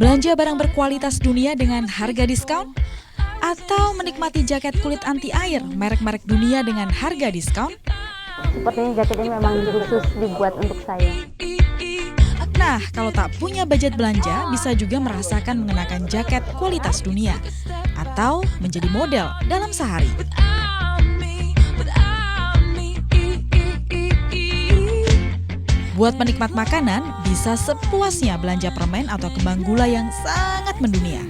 Belanja barang berkualitas dunia dengan harga diskon? Atau menikmati jaket kulit anti air merek-merek dunia dengan harga diskon? Sepertinya jaket ini memang khusus dibuat untuk saya. Nah, kalau tak punya budget belanja, bisa juga merasakan mengenakan jaket kualitas dunia atau menjadi model dalam sehari. Buat penikmat makanan, bisa sepuasnya belanja permen atau kembang gula yang sangat mendunia.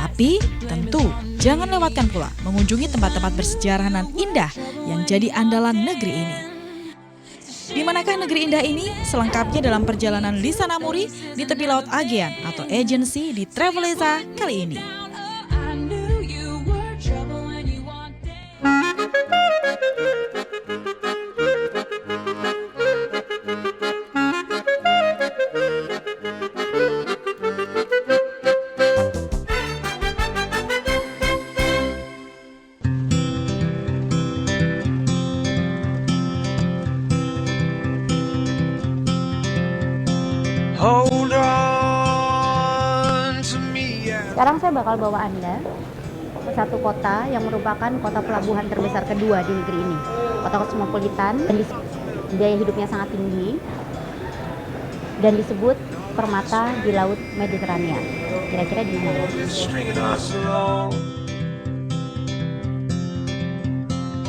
Tapi tentu jangan lewatkan pula mengunjungi tempat-tempat bersejarah nan indah yang jadi andalan negeri ini. Di manakah negeri indah ini? Selengkapnya dalam perjalanan Lisa Namuri di tepi laut Aegean atau Agency di Traveleza kali ini. Sekarang saya bakal bawa Anda ke satu kota yang merupakan kota pelabuhan terbesar kedua di negeri ini. Kota kosmopolitan, dan biaya hidupnya sangat tinggi dan disebut permata di Laut Mediterania. Kira-kira di mana?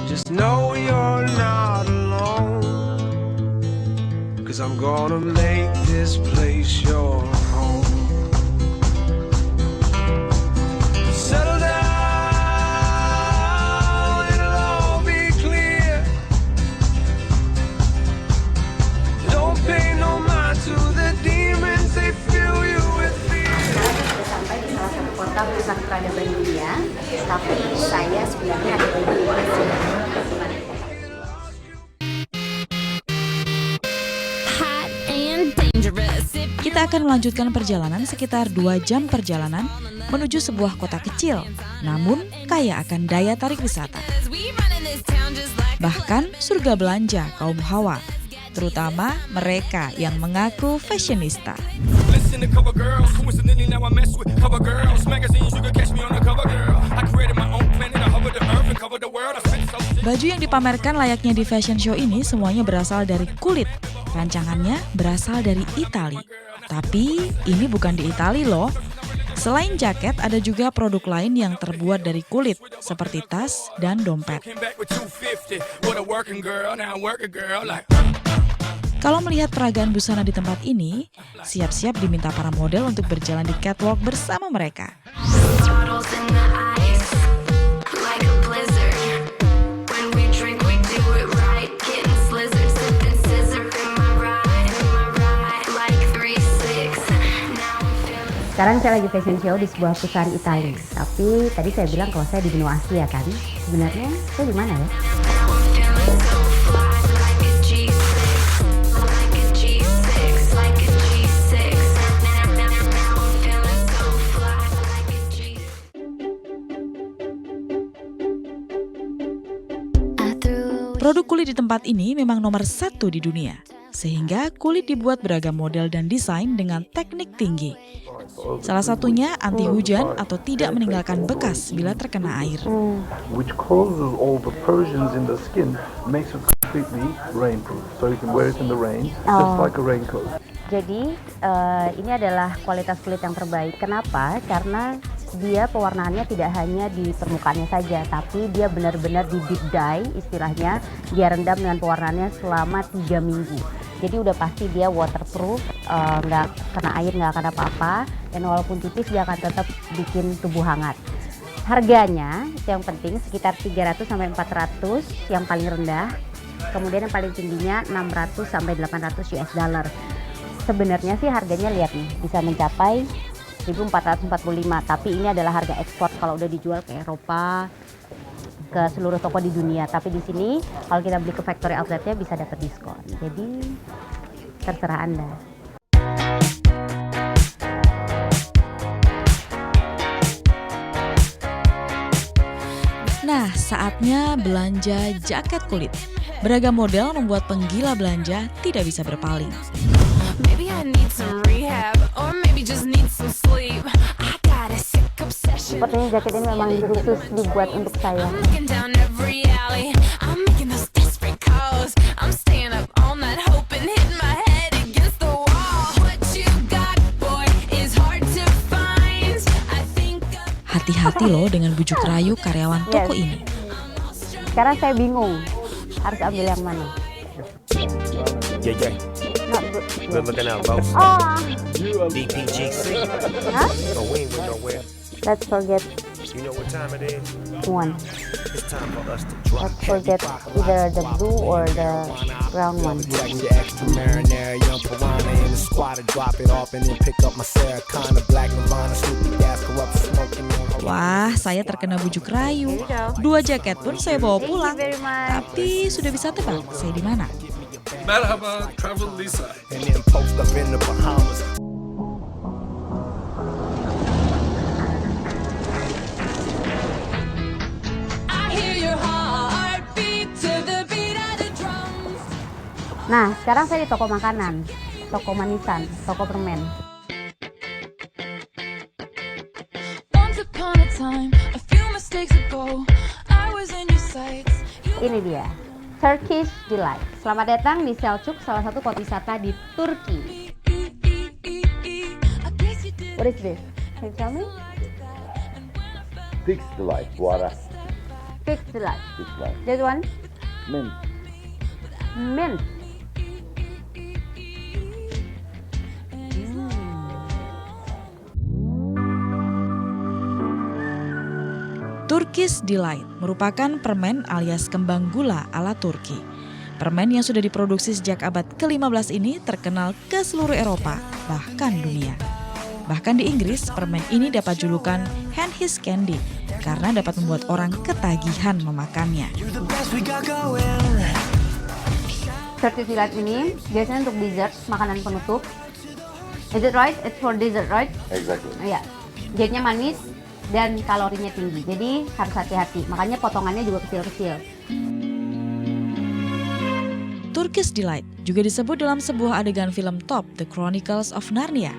Just know you're not alone, 'cause I'm gonna make this place your home. Settle down, it'll all be clear. Don't pay no mind to the demons, they fill you with fear. Sekarang sudah sampai di salah satu kota pusat peradaban dunia, tapi saya sebenarnya ada di Indonesia. Kita akan melanjutkan perjalanan sekitar 2 jam perjalanan menuju sebuah kota kecil, namun kaya akan daya tarik wisata. Bahkan surga belanja kaum hawa, terutama mereka yang mengaku fashionista. Baju yang dipamerkan layaknya di fashion show ini semuanya berasal dari kulit. Rancangannya berasal dari Italia. Tapi ini bukan di Italia loh. Selain jaket, ada juga produk lain yang terbuat dari kulit, seperti tas dan dompet. Kalau melihat peragaan busana di tempat ini, siap-siap diminta para model untuk berjalan di catwalk bersama mereka. Sekarang saya lagi fashion show di sebuah perusahaan Italia. Tapi tadi saya bilang kalau saya di benua Asia kan. Sebenarnya saya di mana ya? Produk kulit di tempat ini memang nomor 1 di dunia. Sehingga kulit dibuat beragam model dan desain dengan teknik tinggi. Salah satunya anti hujan atau tidak meninggalkan bekas bila terkena air. Jadi ini adalah kualitas kulit yang terbaik. Kenapa? Karena dia pewarnaannya tidak hanya di permukaannya saja, tapi dia benar-benar di deep dye istilahnya. Dia rendam dengan pewarnaannya selama 3 minggu. Jadi udah pasti dia waterproof, nggak kena air, nggak akan apa-apa. Dan walaupun tipis dia akan tetap bikin tubuh hangat. Harganya itu yang penting sekitar 300 sampai 400 yang paling rendah. Kemudian yang paling tingginya 600 sampai 800 US dollar. Sebenarnya sih harganya lihat nih bisa mencapai 1.445, tapi ini adalah harga ekspor kalau udah dijual ke Eropa, ke seluruh toko di dunia. Tapi di sini kalau kita beli ke factory outletnya bisa dapat diskon. Jadi terserah Anda. Nah, saatnya belanja jaket kulit. Beragam model membuat penggila belanja tidak bisa berpaling. I need some rehab, or maybe just need some sleep. I got a sick obsession. Sepertinya jaket ini memang khusus dibuat untuk saya. I'm looking down every alley. I'm making those desperate calls. I'm staying up all night hoping, hitting my head against the wall. What you got, boy, is hard to find. I think Hati-hati loh dengan bujuk rayu karyawan toko ini. Sekarang saya bingung harus ambil yang mana. Yeah. Not good. Good looking out, boss. Oh, DPGC. huh? Oh, we ain't went nowhere. Let's forget You know what time it is? one. It's time for us to drop. Let's forget either the blue or the brown one. Take your extra marinara, young piranha in the squad to drop it off and then pick up my Sarah Connor, Black Nirvana, Snoopy Gas, corrupt smoking on. Wah, saya terkena bujuk rayu. 2 jaket pun saya bawa pulang. Very much. Tapi sudah bisa tebak saya di mana. Merhaba, Travel Lisa. And then post up in the Bahamas. I hear your heartbeat to the beat of the drums. Nah, sekarang saya di toko makanan, toko manisan, toko permen. Once upon a time, a few mistakes ago, I was in your sights. Ini dia, Turkish Delight. Selamat datang di Selçuk, salah satu kota wisata di Turki. I guess you did. What is this? Can you tell me? Fixed delight, bu ara. Fixed Delight. Fixed delight. This one, Mint. mint. Turkish Delight merupakan permen alias kembang gula ala Turki. Permen yang sudah diproduksi sejak abad ke-15 ini terkenal ke seluruh Eropa, bahkan dunia. Bahkan di Inggris, permen ini dapat julukan hand his candy karena dapat membuat orang ketagihan memakannya. Turkish Delight ini biasanya untuk dessert, makanan penutup. Is it right? It's for dessert, right? Exactly. Iya. Jadinya manis dan kalorinya tinggi. Jadi harus hati-hati. Makanya potongannya juga kecil-kecil. Turkish Delight juga disebut dalam sebuah adegan film top The Chronicles of Narnia,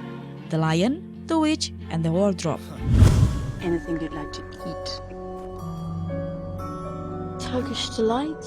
The Lion, The Witch, and the Wardrobe. Anything you'd like to eat? Turkish Delight?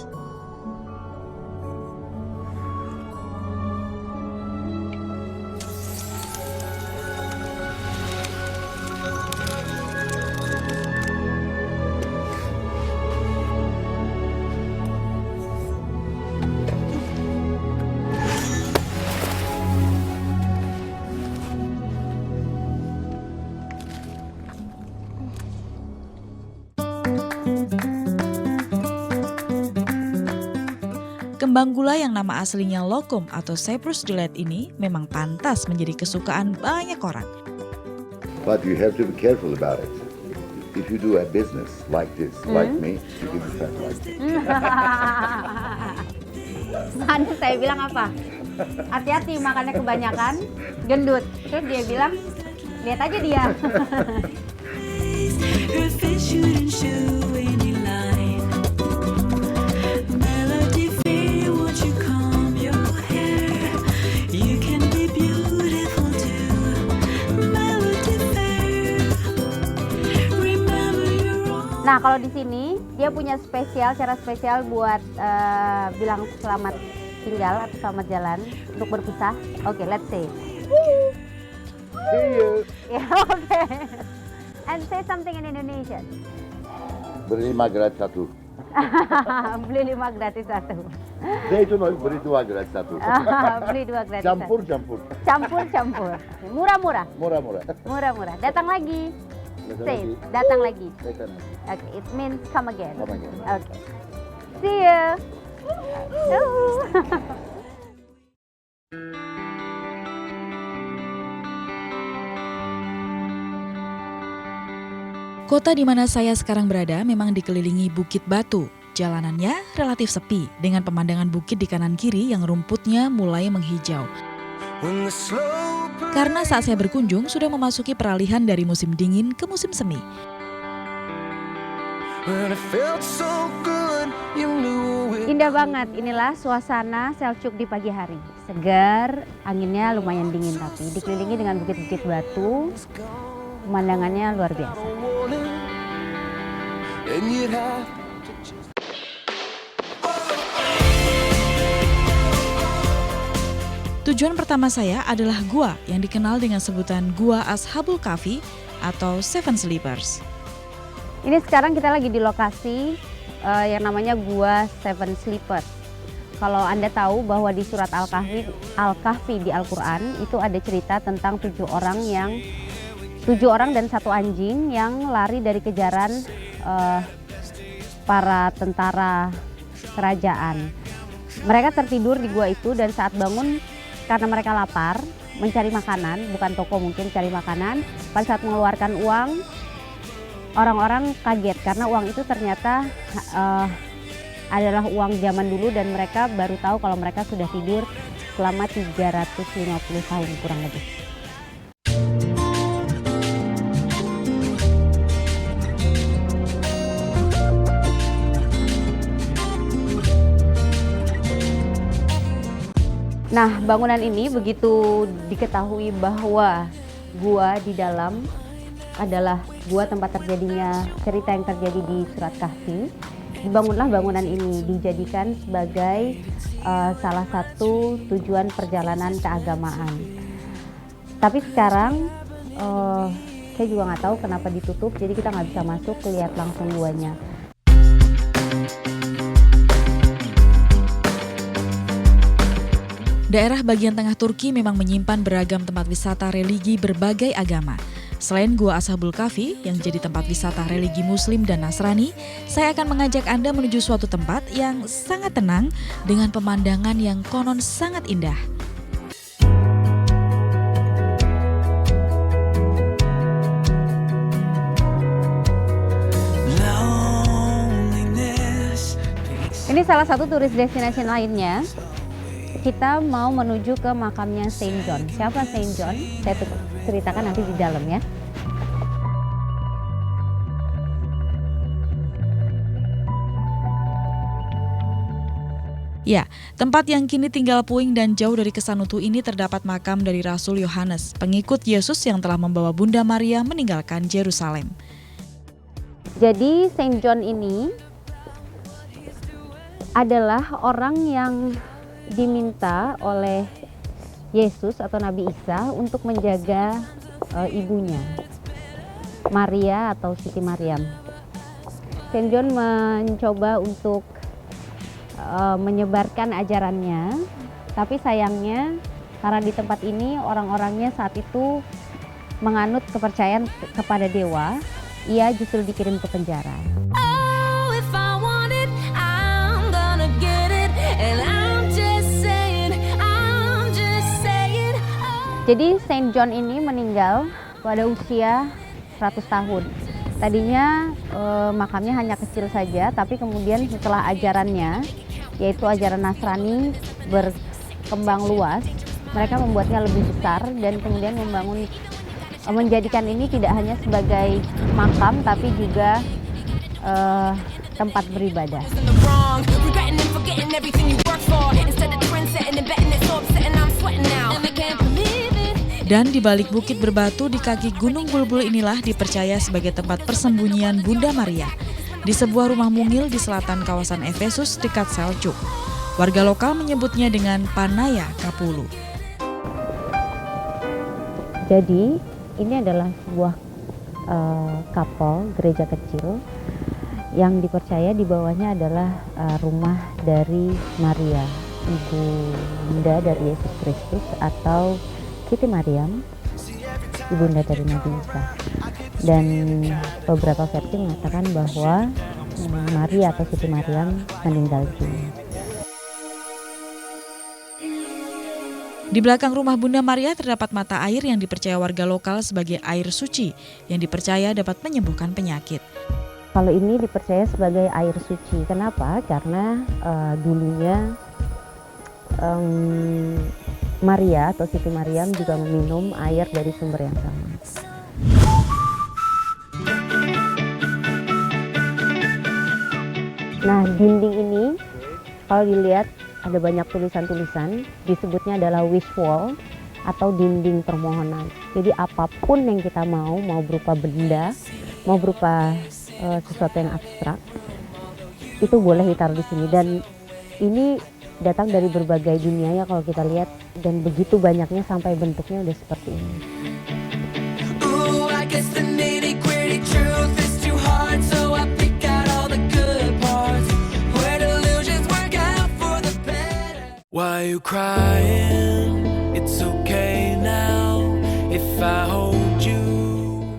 Kembang gula yang nama aslinya lokum atau Cyprus Delight ini memang pantas menjadi kesukaan banyak orang. But you have to be careful about it. If you do a business like this, like me, you can be fat like this. Makanya saya bilang apa? Hati-hati makannya kebanyakan, gendut. Terus dia bilang, lihat aja dia. Her face shouldn't show any line. Melody fair, won't you comb your hair? You can be beautiful too. Melody fair. Remember your own. Nah, kalau di sini dia punya cara spesial buat bilang selamat tinggal atau selamat jalan untuk berpisah. Oke, let's say. See you. Ya, oke. And say something in Indonesian. Beri 5 gratis 1. Beli 5 gratis 1. Zeytin oil beri 2 gratis 1. Beli 2 gratis 1. Campur. Campur. Murah-murah. Murah. Datang lagi. Datang Say, lagi. datang lagi. Datang. Okay, it means come again. Come again. Okay. See you. Kota di mana saya sekarang berada memang dikelilingi bukit batu. Jalanannya relatif sepi dengan pemandangan bukit di kanan kiri yang rumputnya mulai menghijau. Karena saat saya berkunjung sudah memasuki peralihan dari musim dingin ke musim semi. When it felt so good Indah banget, inilah suasana Selçuk di pagi hari. Segar, anginnya lumayan dingin tapi dikelilingi dengan bukit-bukit batu, pemandangannya luar biasa. Tujuan pertama saya adalah gua yang dikenal dengan sebutan Gua Ashabul Kahfi atau Seven Sleepers. Ini sekarang kita lagi di lokasi yang namanya Gua Seven Sleepers. Kalau Anda tahu bahwa di surat Al-Kahfi di Al-Quran itu ada cerita tentang 7 orang dan 1 anjing yang lari dari kejaran para tentara kerajaan. Mereka tertidur di gua itu dan saat bangun karena mereka lapar mencari makanan, bukan toko mungkin cari makanan. Pada saat mengeluarkan uang, orang-orang kaget karena uang itu ternyata adalah uang zaman dulu dan mereka baru tahu kalau mereka sudah tidur selama 350 tahun kurang lebih. Nah, bangunan ini begitu diketahui bahwa gua di dalam adalah gua tempat terjadinya cerita yang terjadi di surat Kahfi, dibangunlah bangunan ini dijadikan sebagai salah satu tujuan perjalanan keagamaan. Tapi sekarang saya juga nggak tahu kenapa ditutup, jadi kita nggak bisa masuk lihat langsung guanya. Daerah bagian tengah Turki memang menyimpan beragam tempat wisata religi berbagai agama. Selain Gua Ashabul Kahfi yang jadi tempat wisata religi Muslim dan Nasrani, saya akan mengajak Anda menuju suatu tempat yang sangat tenang dengan pemandangan yang konon sangat indah. Ini salah satu turis destination lainnya. Kita mau menuju ke makamnya Saint John. Siapa Saint John? Saya ceritakan nanti di dalam ya. Ya, tempat yang kini tinggal puing dan jauh dari kesan utuh ini terdapat makam dari Rasul Yohanes, pengikut Yesus yang telah membawa Bunda Maria meninggalkan Yerusalem. Jadi Saint John ini adalah orang yang diminta oleh Yesus atau Nabi Isa untuk menjaga ibunya, Maria atau Siti Maryam. Saint John mencoba untuk menyebarkan ajarannya, tapi sayangnya karena di tempat ini orang-orangnya saat itu menganut kepercayaan kepada dewa, ia justru dikirim ke penjara. Jadi Saint John ini meninggal pada usia 100 tahun. Tadinya makamnya hanya kecil saja, tapi kemudian setelah ajarannya, yaitu ajaran Nasrani berkembang luas, mereka membuatnya lebih besar dan kemudian menjadikan ini tidak hanya sebagai makam, tapi juga tempat beribadah. Dan di balik bukit berbatu di kaki Gunung Bulbul inilah dipercaya sebagai tempat persembunyian Bunda Maria di sebuah rumah mungil di selatan kawasan Efesus dekat Selçuk. Warga lokal menyebutnya dengan Panaya Kapulu. Jadi ini adalah sebuah kapel gereja kecil yang dipercaya di bawahnya adalah rumah dari Maria, ibu bunda dari Yesus Kristus atau Siti Maryam, ibunda dari Nabi Isa. Dan beberapa versi mengatakan bahwa Maria atau Siti Maryam meninggal di sini. Di belakang rumah Bunda Maria terdapat mata air yang dipercaya warga lokal sebagai air suci yang dipercaya dapat menyembuhkan penyakit. Kalau ini dipercaya sebagai air suci. Kenapa? Karena dulunya Maria atau Siti Maryam juga meminum air dari sumber yang sama. Nah, dinding ini kalau dilihat ada banyak tulisan-tulisan, disebutnya adalah wish wall atau dinding permohonan. Jadi apapun yang kita mau berupa benda, mau berupa sesuatu yang abstrak, itu boleh ditaruh di sini. Dan ini datang dari berbagai dunia ya kalau kita lihat, dan begitu banyaknya sampai bentuknya udah seperti ini. Ooh, I guess the nitty-gritty truth is too hard, so I pick out all the good parts, where delusions work out for the better. Why you crying? It's okay now if I hold you.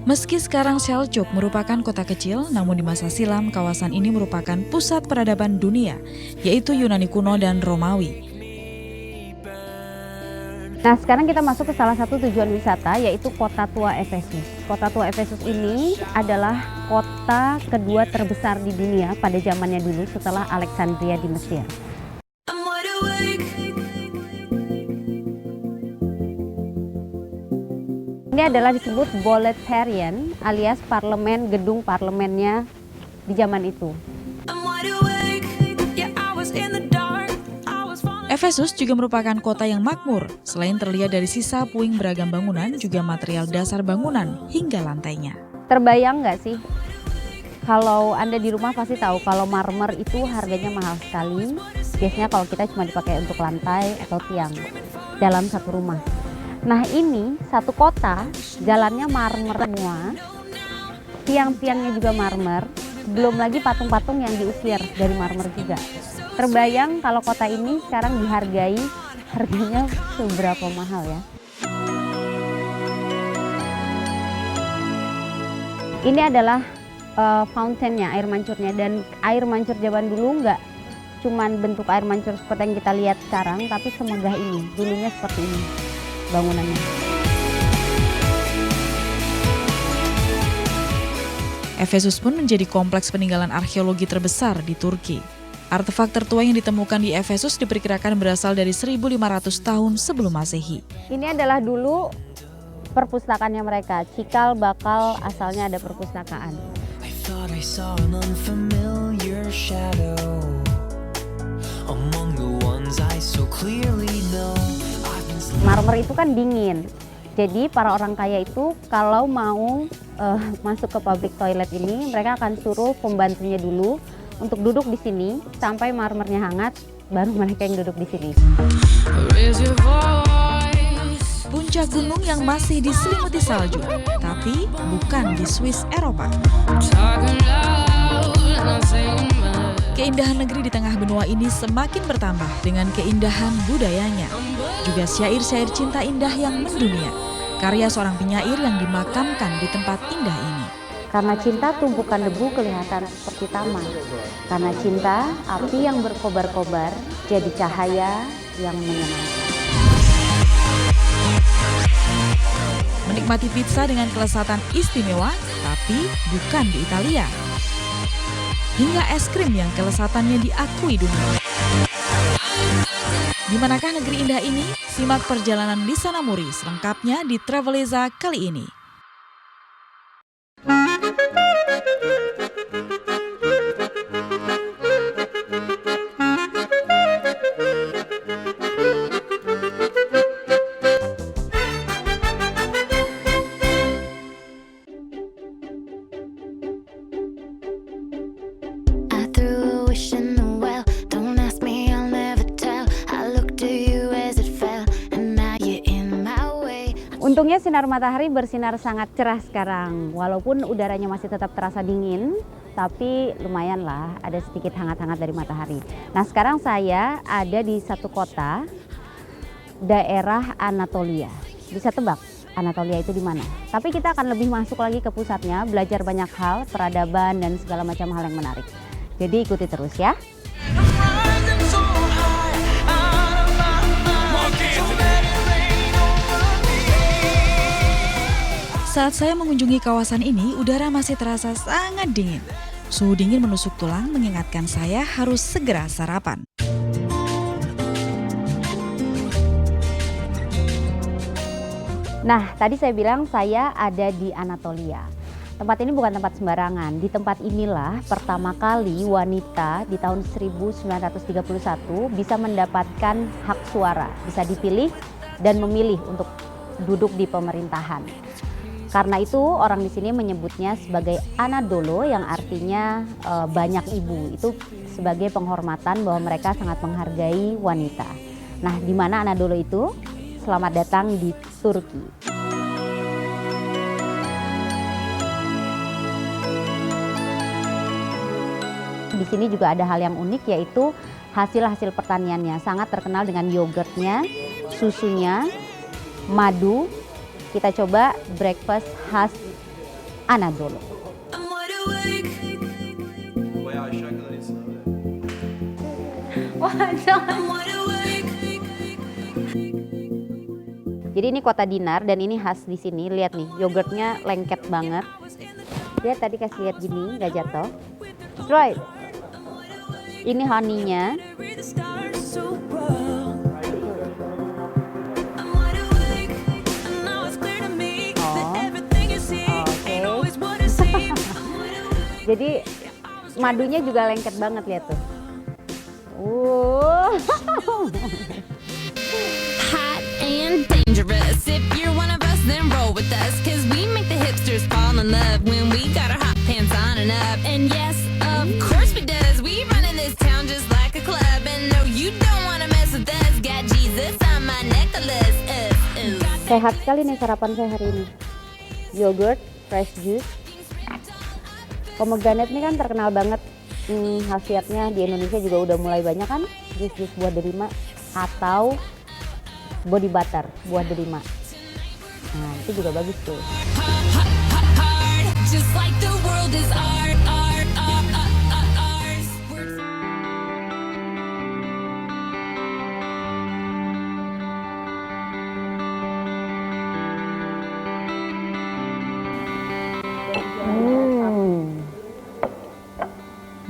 Meski sekarang Seljuk merupakan kota kecil, namun di masa silam kawasan ini merupakan pusat peradaban dunia, yaitu Yunani kuno dan Romawi. Nah, sekarang kita masuk ke salah satu tujuan wisata, yaitu Kota Tua Efesus. Kota Tua Efesus ini adalah kota kedua terbesar di dunia pada zamannya dulu setelah Alexandria di Mesir. I'm wide awake. Ini adalah disebut Boletarian alias gedung parlemennya di zaman itu. I'm wide awake. Yeah, I was in the dark. I was falling. Efesus juga merupakan kota yang makmur. Selain terlihat dari sisa puing beragam bangunan, juga material dasar bangunan hingga lantainya. Terbayang nggak sih? Kalau Anda di rumah pasti tahu kalau marmer itu harganya mahal sekali. Biasanya kalau kita cuma dipakai untuk lantai atau tiang dalam satu rumah. Nah, ini satu kota, jalannya marmer semua, tiang-tiangnya juga marmer, belum lagi patung-patung yang diukir dari marmer juga. Terbayang kalau kota ini sekarang harganya seberapa mahal ya. Ini adalah fountainnya, air mancurnya, dan air mancur zaman dulu nggak cuman bentuk air mancur seperti yang kita lihat sekarang, tapi semegah ini, dulunya seperti ini bangunannya. Efesus pun menjadi kompleks peninggalan arkeologi terbesar di Turki. Artefak tertua yang ditemukan di Efesus diperkirakan berasal dari 1.500 tahun sebelum Masehi. Ini adalah dulu perpustakaannya mereka, cikal bakal asalnya ada perpustakaan. I thought I saw an unfamiliar shadow among the ones I so clearly know. Marmer itu kan dingin, jadi para orang kaya itu kalau mau masuk ke public toilet ini, mereka akan suruh pembantunya dulu untuk duduk di sini sampai marmernya hangat, baru mereka yang duduk di sini. Raise your voice. Puncak gunung yang masih diselimuti salju, tapi bukan di Swiss Eropa. Talking loud and I'm saying much. Keindahan negeri di tengah benua ini semakin bertambah dengan keindahan budayanya. Juga syair-syair cinta indah yang mendunia, karya seorang penyair yang dimakamkan di tempat indah ini. Karena cinta tumpukan debu kelihatan seperti taman. Karena cinta api yang berkobar-kobar jadi cahaya yang menyenangkan. Menikmati pizza dengan kelezatan istimewa, tapi bukan di Italia. Hingga es krim yang kelezatannya diakui dunia. Di manakah negeri indah ini? Simak perjalanan Lisa Namuri selengkapnya di Traveleza kali ini. I threw a wish in the well. Don't ask me, I'll never tell. I looked to you as it fell, and now you're in my way. Untungnya sinar matahari bersinar sangat cerah sekarang. Walaupun udaranya masih tetap terasa dingin, tapi lumayan lah ada sedikit hangat-hangat dari matahari. Nah, sekarang saya ada di satu kota, daerah Anatolia. Bisa tebak Anatolia itu di mana? Tapi kita akan lebih masuk lagi ke pusatnya, belajar banyak hal, peradaban dan segala macam hal yang menarik. Jadi ikuti terus ya. Saat saya mengunjungi kawasan ini, udara masih terasa sangat dingin. Suhu dingin menusuk tulang mengingatkan saya harus segera sarapan. Nah, tadi saya bilang saya ada di Anatolia. Tempat ini bukan tempat sembarangan. Di tempat inilah pertama kali wanita di tahun 1931 bisa mendapatkan hak suara, bisa dipilih dan memilih untuk duduk di pemerintahan. Karena itu orang di sini menyebutnya sebagai Anadolu yang artinya banyak ibu. Itu sebagai penghormatan bahwa mereka sangat menghargai wanita. Nah, di mana Anadolu itu? Selamat datang di Turki. Di sini juga ada hal yang unik, yaitu hasil-hasil pertaniannya. Sangat terkenal dengan yogurtnya, susunya, madu. Kita coba breakfast khas Anadolu. Jadi ini kota dinar dan ini khas di sini. Lihat nih, yogurtnya lengket banget. Lihat tadi kasih lihat gini, nggak jatuh. Right. Ini honey-nya. Jadi madunya juga lengket banget, lihat tuh. Hot and dangerous. If you're one of us, then roll with us. Cause we make the hipsters fall in love when we got our hot pants on and up. And yes, of course we does. We run in this town just like a club. And no, you don't wanna mess with us. Got Jesus on my necklace. Sehat sekali nih sarapan saya hari ini. Yogurt, fresh juice. Pomegranate ini kan terkenal banget khasiatnya, di Indonesia juga udah mulai banyak kan jus-jus buah delima atau body butter buah delima. Nah, itu juga bagus tuh. Just like the world is art, art, art, art, ours.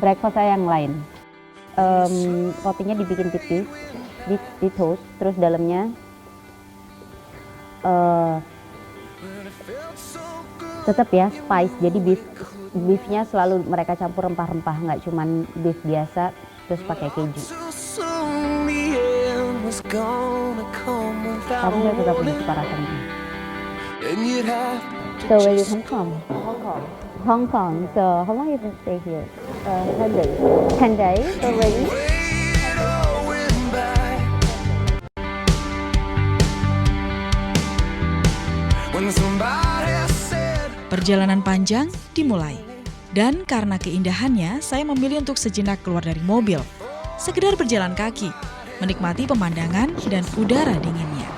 Breakfast saya yang lain. Rotinya dibikin tipis, di toast, terus dalamnya tetap ya spice. Jadi beefnya selalu mereka campur rempah-rempah, nggak cuman beef biasa terus pakai keju. Tapi saya tetap lebih suka rasanya. So where you come from? Hong Kong. So how long you been stay here? 10 days. 10 days already. Perjalanan panjang dimulai. Dan karena keindahannya, saya memilih untuk sejenak keluar dari mobil. Sekedar berjalan kaki, menikmati pemandangan dan udara dinginnya.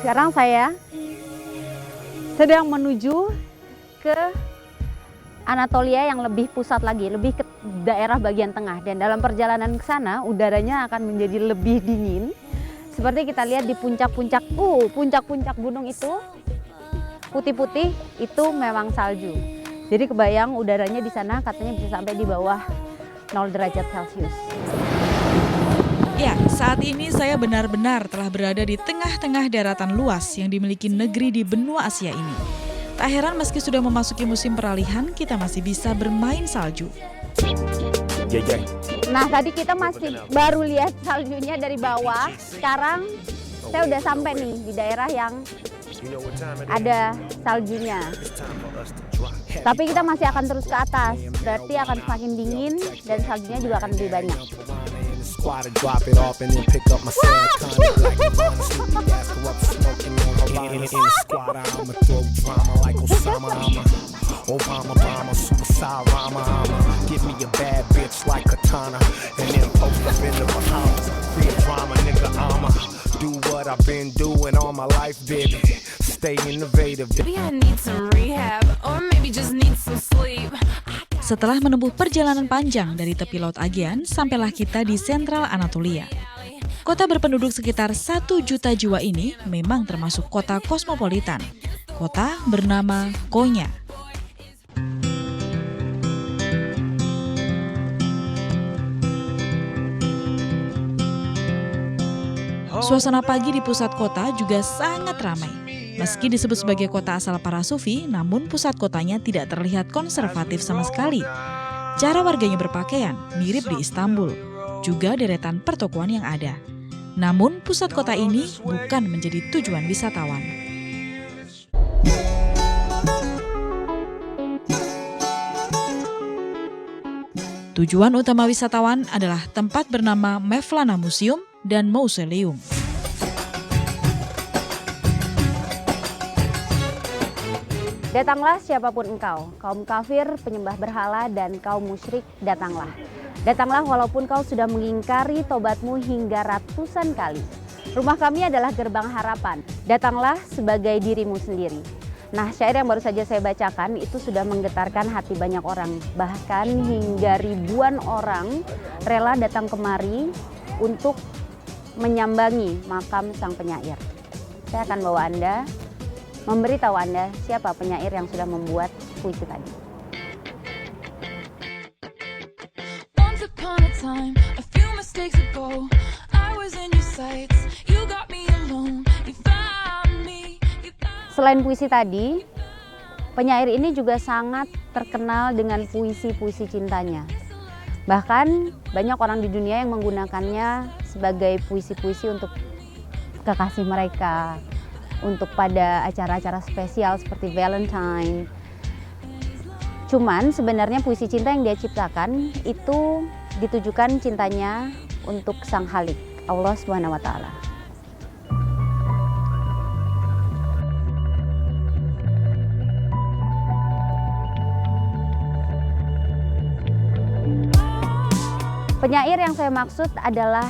Sekarang saya sedang menuju ke Anatolia yang lebih pusat lagi, lebih ke daerah bagian tengah. Dan dalam perjalanan ke sana, udaranya akan menjadi lebih dingin. Seperti kita lihat di puncak-puncak gunung itu, putih-putih, itu memang salju. Jadi kebayang udaranya di sana katanya bisa sampai di bawah 0 derajat Celcius. Ya, saat ini saya benar-benar telah berada di tengah-tengah daratan luas yang dimiliki negeri di benua Asia ini. Tak heran meski sudah memasuki musim peralihan, kita masih bisa bermain salju. Nah, tadi kita masih baru lihat saljunya dari bawah. Sekarang saya udah sampai nih di daerah yang ada saljunya. Tapi kita masih akan terus ke atas, berarti akan semakin dingin dan saljunya juga akan lebih banyak. Squad and drop it off and then pick up my Saracana like Nirvana, Snoopy ass corrupt smoking on Havana. In the squad I'ma throw drama like Osama. Obama, suicide rama. Give me a bad bitch like Katana and then post up in the Bahamas. Free drama, nigga, I'ma do what I've been doing all my life, baby. Stay innovative. Maybe I need some rehab, or maybe just need some sleep. Setelah menempuh perjalanan panjang dari tepi Laut Aegean, sampailah kita di sentral Anatolia. Kota berpenduduk sekitar 1 juta jiwa ini memang termasuk kota kosmopolitan. Kota bernama Konya. Suasana pagi di pusat kota juga sangat ramai. Meski disebut sebagai kota asal para sufi, namun pusat kotanya tidak terlihat konservatif sama sekali. Cara warganya berpakaian mirip di Istanbul, juga deretan pertokoan yang ada. Namun pusat kota ini bukan menjadi tujuan wisatawan. Tujuan utama wisatawan adalah tempat bernama Mevlana Museum dan Mausoleum. Datanglah siapapun engkau, kaum kafir, penyembah berhala, dan kaum musyrik, datanglah. Datanglah walaupun kau sudah mengingkari tobatmu hingga ratusan kali. Rumah kami adalah gerbang harapan. Datanglah sebagai dirimu sendiri. Nah, syair yang baru saja saya bacakan itu sudah menggetarkan hati banyak orang. Bahkan hingga ribuan orang rela datang kemari untuk menyambangi makam sang penyair. Saya akan bawa Anda, memberitahu Anda siapa penyair yang sudah membuat puisi tadi. Once upon a time, a few mistakes ago, I was in your sights. You got me alone. You found me. Selain puisi tadi, penyair ini juga sangat terkenal dengan puisi-puisi cintanya. Bahkan banyak orang di dunia yang menggunakannya sebagai puisi-puisi untuk kekasih mereka, untuk pada acara-acara spesial seperti Valentine. Cuman sebenarnya puisi cinta yang dia ciptakan itu ditujukan cintanya untuk Sang Khalik, Allah Subhanahu wa Ta'ala. Penyair yang saya maksud adalah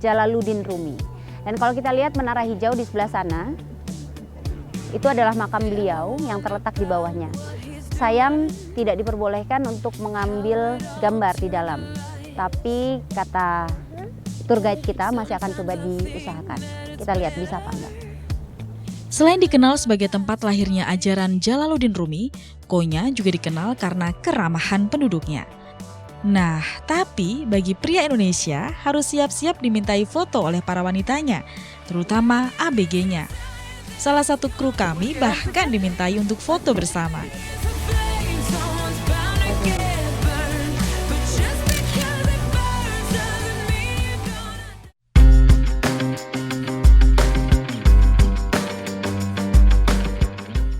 Jalaluddin Rumi. Dan kalau kita lihat menara hijau di sebelah sana, itu adalah makam beliau yang terletak di bawahnya. Sayang tidak diperbolehkan untuk mengambil gambar di dalam. Tapi kata tour guide kita masih akan coba diusahakan. Kita lihat bisa apa enggak. Selain dikenal sebagai tempat lahirnya ajaran Jalaluddin Rumi, Konya juga dikenal karena keramahan penduduknya. Nah, tapi bagi pria Indonesia harus siap-siap dimintai foto oleh para wanitanya, terutama ABG-nya. Salah satu kru kami bahkan dimintai untuk foto bersama.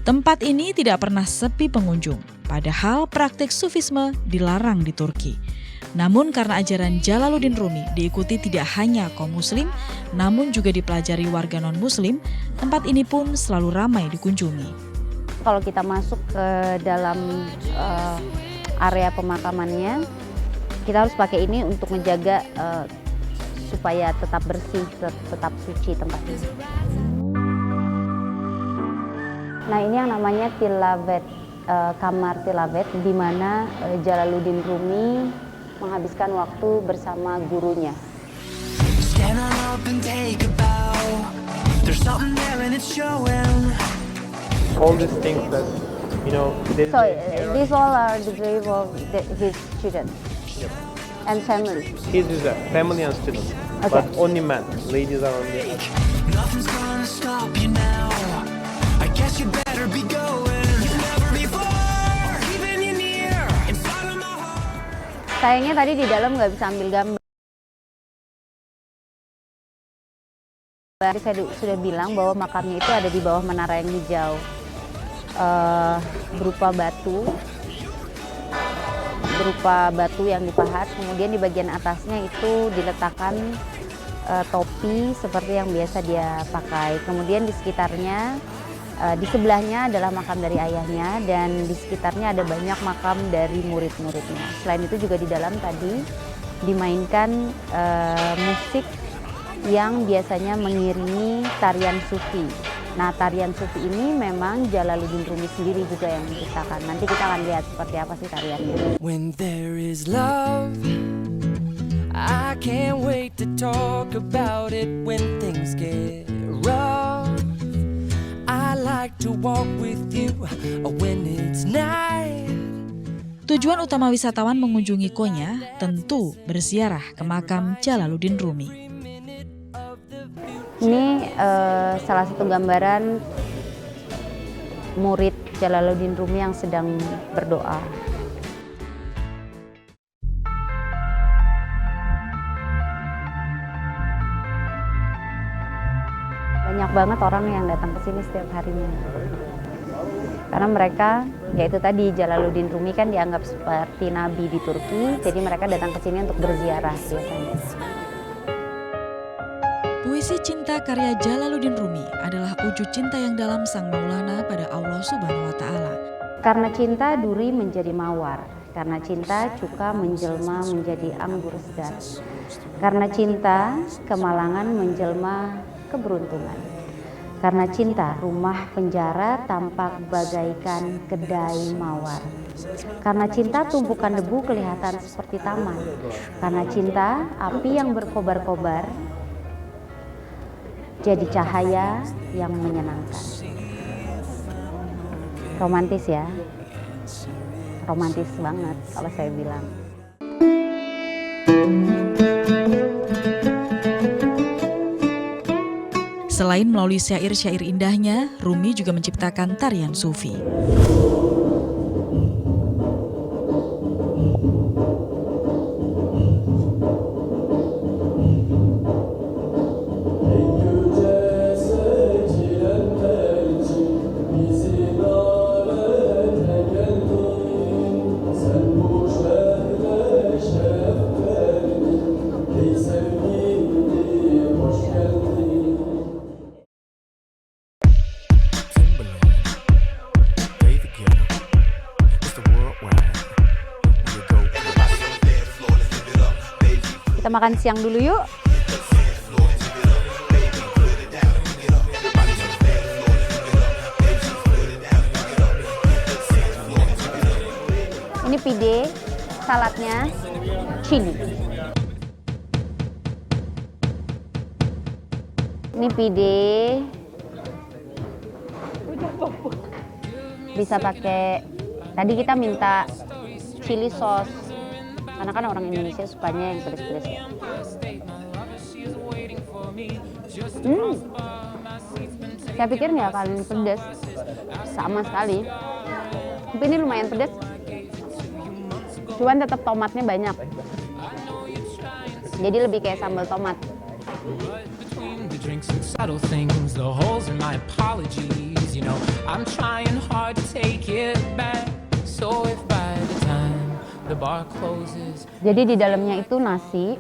Tempat ini tidak pernah sepi pengunjung, padahal praktik sufisme dilarang di Turki. Namun karena ajaran Jalaluddin Rumi diikuti tidak hanya kaum muslim, namun juga dipelajari warga non-muslim, tempat ini pun selalu ramai dikunjungi. Kalau kita masuk ke dalam area pemakamannya, kita harus pakai ini untuk menjaga supaya tetap bersih, tetap suci tempat ini. Nah, ini yang namanya tilawet, kamar tilawet, di mana Jalaluddin Rumi menghabiskan waktu bersama gurunya. All these things that, you know, So these all are the grave of his students and family. his is a family and students, Okay. but only men. Ladies are only. Nothing's gonna stop you now. I guess you better be going. You never before, keeping you near, in front of my heart. Sayangnya tadi di dalam nggak bisa ambil gambar. Saya sudah bilang bahwa makamnya itu ada di bawah menara yang hijau, berupa batu yang dipahat. Kemudian di bagian atasnya itu diletakkan topi seperti yang biasa dia pakai. Kemudian di sekitarnya, di sebelahnya adalah makam dari ayahnya, dan di sekitarnya ada banyak makam dari murid-muridnya. Selain itu juga di dalam tadi dimainkan musik yang biasanya mengiringi tarian sufi. Nah, tarian sufi ini memang Jalaluddin Rumi sendiri juga yang menciptakan. Nanti kita akan lihat seperti apa sih tariannya. When there is love, I can't wait to talk about it when things get rough. I like to walk with you when it's night. Tujuan utama wisatawan mengunjungi Konya tentu berziarah ke makam Jalaluddin Rumi. Ini salah satu gambaran murid Jalaluddin Rumi yang sedang berdoa. Banyak banget orang yang datang ke sini setiap harinya. Karena mereka, yaitu tadi Jalaluddin Rumi kan dianggap seperti nabi di Turki, jadi mereka datang ke sini untuk berziarah biasanya. Puisi cinta karya Jalaluddin Rumi adalah wujud cinta yang dalam sang Maulana pada Allah Subhanahu wa Ta'ala. Karena cinta duri menjadi mawar, karena cinta cuka menjelma menjadi anggur segar. Karena cinta kemalangan menjelma keberuntungan. Karena cinta rumah penjara tampak bagaikan kedai mawar. Karena cinta tumpukan debu kelihatan seperti taman. Karena cinta api yang berkobar-kobar jadi cahaya yang menyenangkan. Romantis ya, romantis banget kalau saya bilang. Selain melalui syair-syair indahnya, Rumi juga menciptakan tarian sufi. Kita makan siang dulu yuk. Ini pide, saladnya chili. Ini pide. Bisa pakai, tadi kita minta chili sauce. Karena kan orang Indonesia sukanya yang pedas-pedas ya. Saya pikir nggak akan pedas, sama sekali. Tapi ini lumayan pedas. Cuman tetap tomatnya banyak. Jadi lebih kayak sambal tomat. Jadi di dalamnya itu nasi.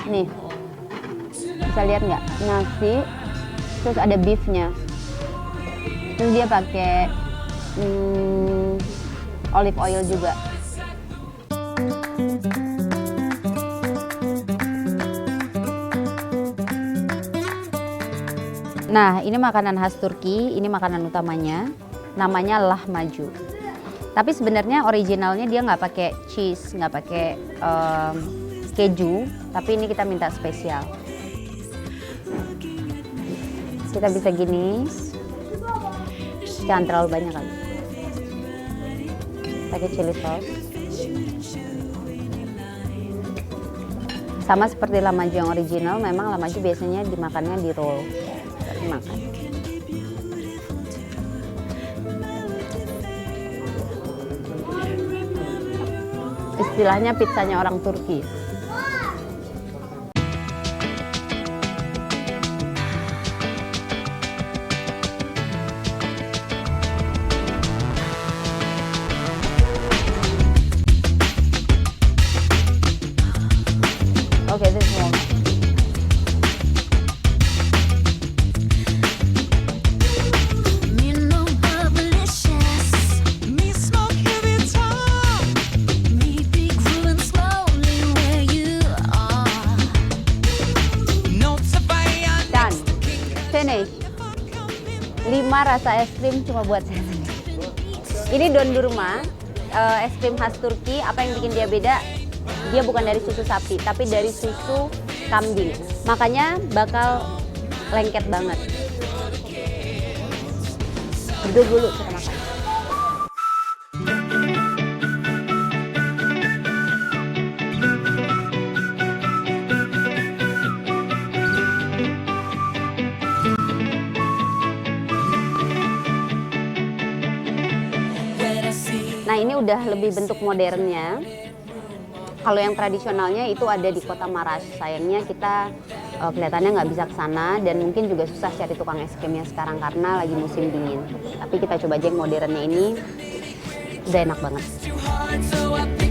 Nih, bisa lihat nggak? Nasi, terus ada beefnya. Terus dia pakai olive oil juga. Nah, ini makanan khas Turki, ini makanan utamanya. Namanya lahmacun. Tapi sebenarnya originalnya dia nggak pakai cheese, nggak pakai keju, tapi ini kita minta spesial. Kita bisa gini, jangan terlalu banyak kali. Pakai chili sauce. Sama seperti lahmacun yang original, memang lahmacun biasanya dimakannya di roll, dimakan. Istilahnya pizzanya orang Turki. Okay, this one. Finish. 5 rasa es krim cuma buat saya sendiri. Ini dondurma, es krim khas Turki. Apa yang bikin dia beda? Dia bukan dari susu sapi, tapi dari susu kambing. Makanya bakal lengket banget. Duduk dulu kita makan. Nah, ini udah lebih bentuk modernnya. Kalau yang tradisionalnya itu ada di Kota Marash. Sayangnya kita kelihatannya nggak bisa ke sana dan mungkin juga susah cari tukang es krimnya sekarang karena lagi musim dingin. Tapi kita coba aja yang modernnya ini, udah enak banget. Too hard, so I